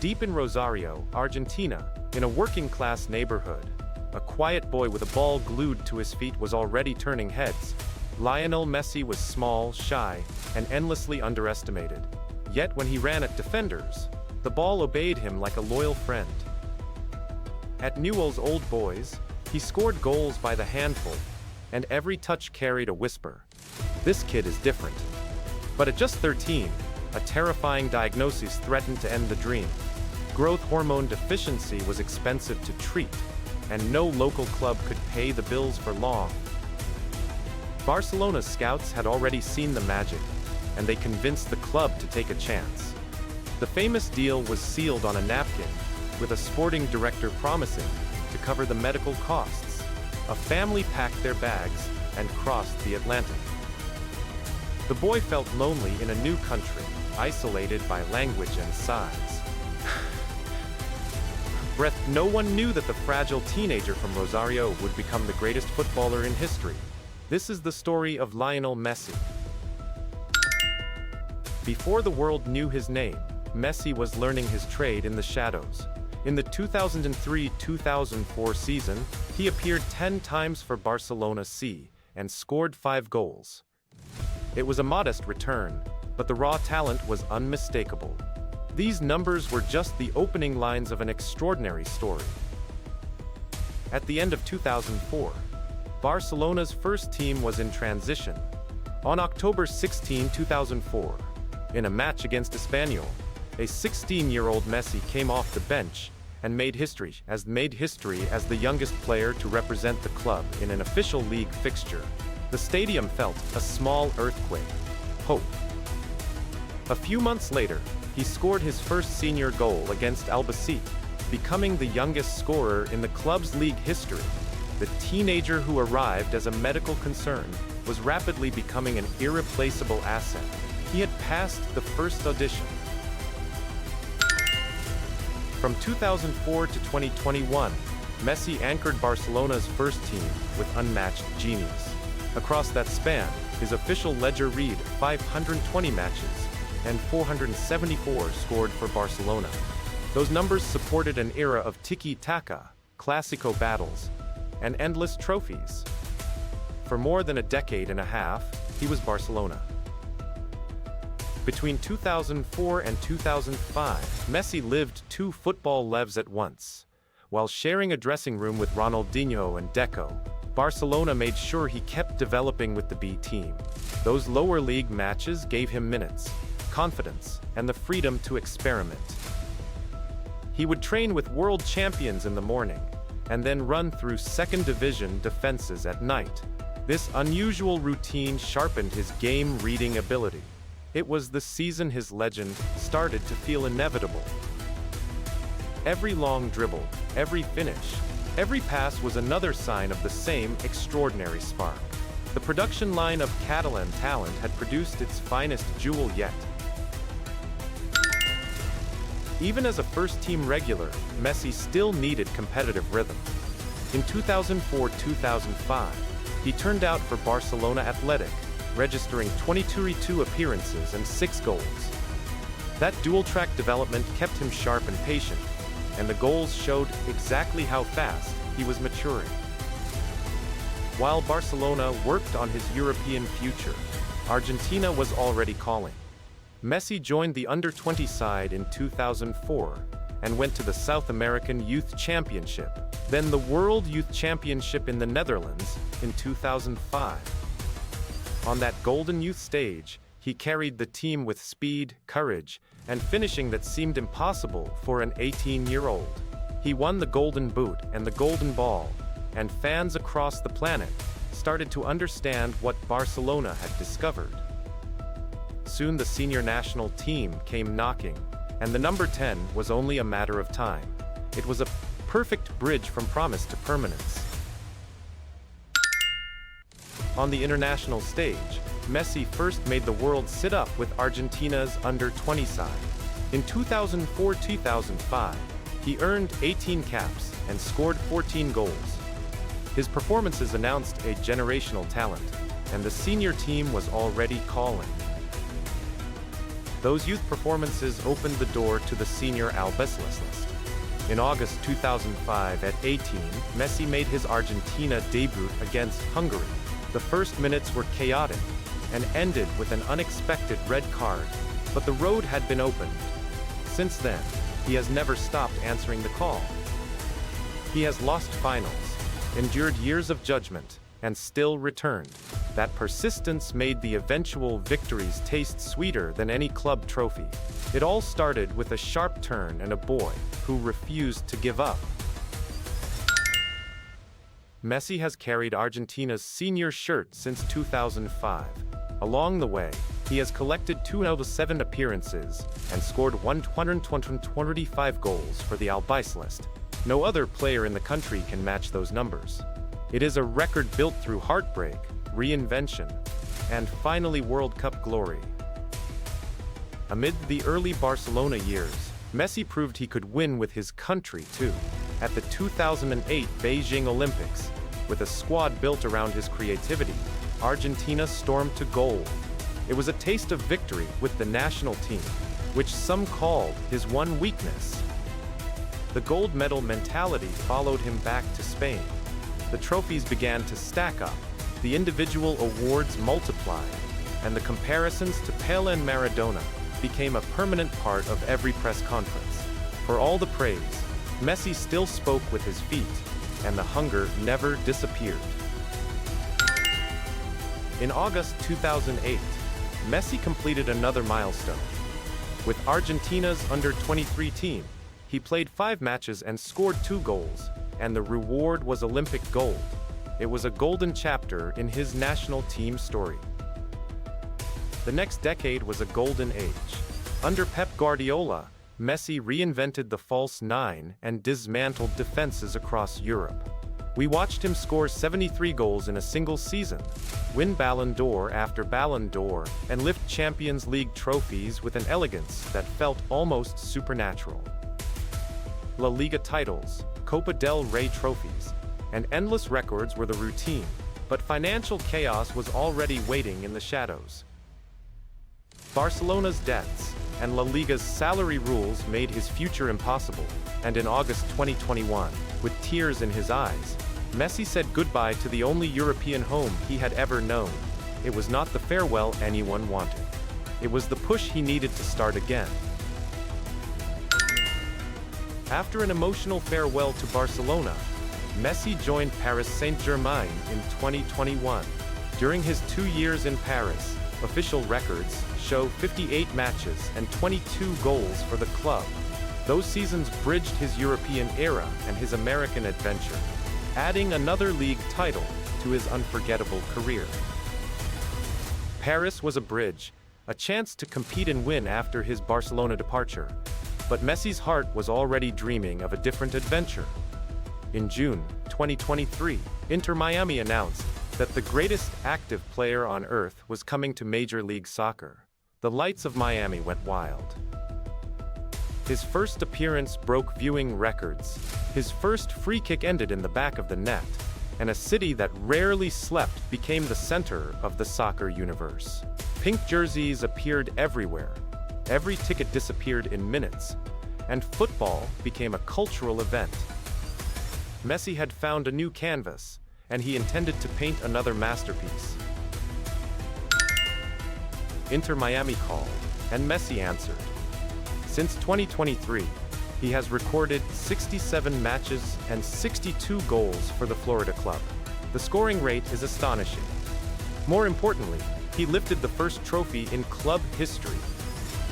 Deep in Rosario, Argentina, in a working-class neighborhood, a quiet boy with a ball glued to his feet was already turning heads. Lionel Messi was small, shy, and endlessly underestimated. Yet when he ran at defenders, the ball obeyed him like a loyal friend. At Newell's Old Boys, he scored goals by the handful, and every touch carried a whisper. This kid is different. But at just 13, a terrifying diagnosis threatened to end the dream. Growth hormone deficiency was expensive to treat, and no local club could pay the bills for long. Barcelona's scouts had already seen the magic, and they convinced the club to take a chance. The famous deal was sealed on a napkin, with a sporting director promising to cover the medical costs. A family packed their bags and crossed the Atlantic. The boy felt lonely in a new country, isolated by language and size. No one knew that the fragile teenager from Rosario would become the greatest footballer in history. This is the story of Lionel Messi. Before the world knew his name, Messi was learning his trade in the shadows. In the 2003-2004 season, he appeared 10 times for Barcelona C and scored 5 goals. It was a modest return, but the raw talent was unmistakable. These numbers were just the opening lines of an extraordinary story. At the end of 2004, Barcelona's first team was in transition. On October 16, 2004, in a match against Espanyol, a 16-year-old Messi came off the bench and made history as the youngest player to represent the club in an official league fixture. The stadium felt a small earthquake. Hope. A few months later, he scored his first senior goal against Albacete, becoming the youngest scorer in the club's league history. The teenager who arrived as a medical concern was rapidly becoming an irreplaceable asset. He had passed the first audition. From 2004 to 2021, Messi anchored Barcelona's first team with unmatched genius. Across that span, his official ledger read 520 matches and 474 scored for Barcelona. Those numbers supported an era of tiki-taka, Clásico battles, and endless trophies. For more than a decade and a half, he was Barcelona. Between 2004 and 2005, Messi lived 2 football lives at once. While sharing a dressing room with Ronaldinho and Deco, Barcelona made sure he kept developing with the B team. Those lower league matches gave him minutes, confidence, and the freedom to experiment. He would train with world champions in the morning, and then run through second division defenses at night. This unusual routine sharpened his game-reading ability. It was the season his legend started to feel inevitable. Every long dribble, every finish, every pass was another sign of the same extraordinary spark. The production line of Catalan talent had produced its finest jewel yet. Even as a first-team regular, Messi still needed competitive rhythm. In 2004-2005, he turned out for Barcelona Athletic, registering 22 appearances and 6 goals. That dual-track development kept him sharp and patient, and the goals showed exactly how fast he was maturing. While Barcelona worked on his European future, Argentina was already calling. Messi joined the under-20 side in 2004 and went to the South American Youth Championship, then the World Youth Championship in the Netherlands in 2005. On that golden youth stage, he carried the team with speed, courage, and finishing that seemed impossible for an 18-year-old. He won the Golden Boot and the Golden Ball, and fans across the planet started to understand what Barcelona had discovered. Soon the senior national team came knocking, and the number 10 was only a matter of time. It was a perfect bridge from promise to permanence. On the international stage, Messi first made the world sit up with Argentina's under-20 side. In 2004-2005, he earned 18 caps and scored 14 goals. His performances announced a generational talent, and the senior team was already calling. Those youth performances opened the door to the senior Albiceleste list. In August 2005, at 18, Messi made his Argentina debut against Hungary. The first minutes were chaotic and ended with an unexpected red card, but the road had been opened. Since then, he has never stopped answering the call. He has lost finals, endured years of judgment, and still returned. That persistence made the eventual victories taste sweeter than any club trophy. It all started with a sharp turn and a boy who refused to give up. Messi has carried Argentina's senior shirt since 2005. Along the way, he has collected 207 appearances and scored 125 goals for the Albiceleste. No other player in the country can match those numbers. It is a record built through heartbreak, reinvention, and finally World Cup glory. Amid the early Barcelona years, Messi proved he could win with his country too. At the 2008 Beijing Olympics, with a squad built around his creativity, Argentina stormed to gold. It was a taste of victory with the national team, which some called his one weakness. The gold medal mentality followed him back to Spain. The trophies began to stack up, the individual awards multiplied, and the comparisons to Pele and Maradona became a permanent part of every press conference. For all the praise, Messi still spoke with his feet, and the hunger never disappeared. In August 2008, Messi completed another milestone. With Argentina's under-23 team, he played 5 matches and scored 2 goals, and the reward was Olympic gold. It was a golden chapter in his national team story. The next decade was a golden age. Under Pep Guardiola, Messi reinvented the false 9 and dismantled defenses across Europe. We watched him score 73 goals in a single season, win Ballon d'Or after Ballon d'Or, and lift Champions League trophies with an elegance that felt almost supernatural. La Liga titles, Copa del Rey trophies, and endless records were the routine, but financial chaos was already waiting in the shadows. Barcelona's debts and La Liga's salary rules made his future impossible, and in August 2021, with tears in his eyes, Messi said goodbye to the only European home he had ever known. It was not the farewell anyone wanted. It was the push he needed to start again. After an emotional farewell to Barcelona, Messi joined Paris Saint-Germain in 2021. During his 2 years in Paris, official records show 58 matches and 22 goals for the club. Those seasons bridged his European era and his American adventure, adding another league title to his unforgettable career. Paris was a bridge, a chance to compete and win after his Barcelona departure. But Messi's heart was already dreaming of a different adventure. In June 2023, Inter Miami announced that the greatest active player on earth was coming to Major League Soccer. The lights of Miami went wild. His first appearance broke viewing records. His first free kick ended in the back of the net, and a city that rarely slept became the center of the soccer universe. Pink jerseys appeared everywhere. Every ticket disappeared in minutes, and football became a cultural event. Messi had found a new canvas, and he intended to paint another masterpiece. Inter Miami called, and Messi answered. Since 2023, he has recorded 67 matches and 62 goals for the Florida club. The scoring rate is astonishing. More importantly, he lifted the first trophy in club history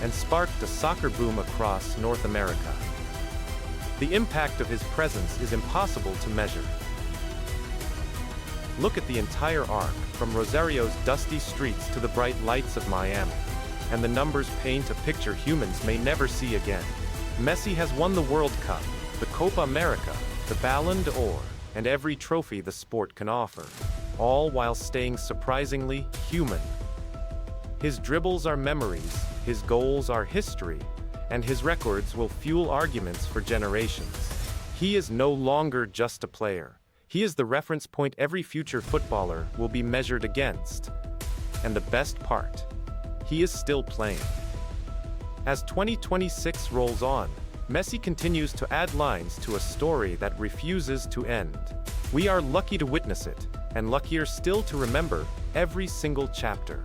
and sparked a soccer boom across North America. The impact of his presence is impossible to measure. Look at the entire arc, from Rosario's dusty streets to the bright lights of Miami, and the numbers paint a picture humans may never see again. Messi has won the World Cup, the Copa America, the Ballon d'Or, and every trophy the sport can offer, all while staying surprisingly human. His dribbles are memories, his goals are history, and his records will fuel arguments for generations. He is no longer just a player. He is the reference point every future footballer will be measured against. And the best part, he is still playing. As 2026 rolls on, Messi continues to add lines to a story that refuses to end. We are lucky to witness it, and luckier still to remember every single chapter.